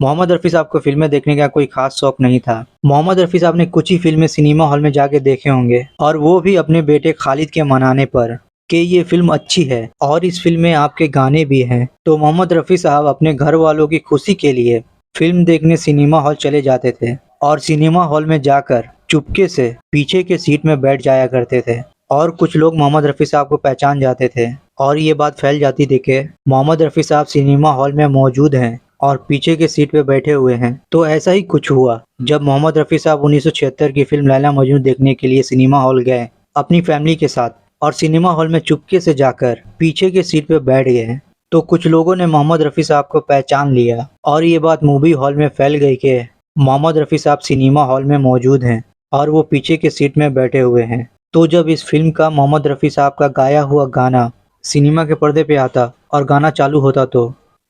मोहम्मद रफ़ी साहब को फ़िल्में देखने का कोई ख़ास शौक नहीं था। मोहम्मद रफ़ी साहब ने कुछ ही फ़िल्में सिनेमा हॉल में जाके देखे होंगे और वो भी अपने बेटे खालिद के मनाने पर कि ये फ़िल्म अच्छी है और इस फ़िल्म में आपके गाने भी हैं। तो मोहम्मद रफ़ी साहब अपने घर वालों की खुशी के लिए फ़िल्म देखने सिनेमा हॉल चले जाते थे और सिनेमा हॉल में जाकर चुपके से पीछे के सीट में बैठ जाया करते थे और कुछ लोग मोहम्मद रफ़ी साहब को पहचान जाते थे और ये बात फैल जाती थी कि मोहम्मद रफ़ी साहब सिनेमा हॉल में मौजूद हैं और पीछे के सीट पे बैठे हुए हैं। तो ऐसा ही कुछ हुआ जब मोहम्मद रफ़ी साहब 1976 की फिल्म लैला मजनू देखने के लिए सिनेमा हॉल गए अपनी फैमिली के साथ और सिनेमा हॉल में चुपके से जाकर पीछे के सीट पे बैठ गए। तो कुछ लोगों ने मोहम्मद रफ़ी साहब को पहचान लिया और ये बात मूवी हॉल में फैल गई कि मोहम्मद रफ़ी साहब सिनेमा हॉल में मौजूद हैं और वो पीछे के सीट में बैठे हुए हैं। तो जब इस फिल्म का मोहम्मद रफ़ी साहब का गाया हुआ गाना सिनेमा के पर्दे पे आता और गाना चालू होता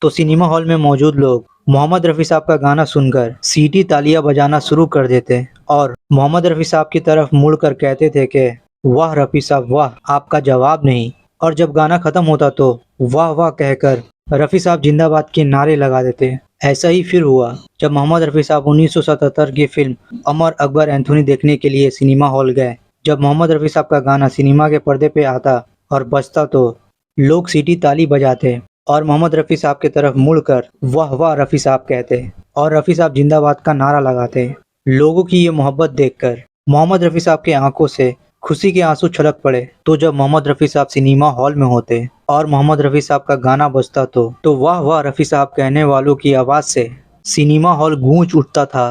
तो सिनेमा हॉल में मौजूद लोग मोहम्मद रफ़ी साहब का गाना सुनकर सीटी तालियां बजाना शुरू कर देते और मोहम्मद रफ़ी साहब की तरफ मुड़कर कहते थे कि वाह रफ़ी साहब वाह, आपका जवाब नहीं। और जब गाना खत्म होता तो वाह वाह कहकर रफ़ी साहब जिंदाबाद के नारे लगा देते। ऐसा ही फिर हुआ जब मोहम्मद रफ़ी साहब 1977 की फिल्म अमर अकबर एंथोनी देखने के लिए सिनेमा हॉल गए। जब मोहम्मद रफ़ी साहब का गाना सिनेमा के पर्दे पे आता और बजता तो लोग सीटी ताली बजाते और मोहम्मद रफ़ी साहब की तरफ मुड़कर वाह वाह रफ़ी साहब कहते और रफ़ी साहब जिंदाबाद का नारा लगाते। लोगों की ये मोहब्बत देखकर मोहम्मद रफ़ी साहब की आंखों से खुशी के आंसू छलक पड़े। तो जब मोहम्मद रफ़ी साहब सिनेमा हॉल में होते और मोहम्मद रफ़ी साहब का गाना बजता तो वाह वाह रफ़ी साहब कहने वालों की आवाज़ से सिनेमा हॉल गूंज उठता था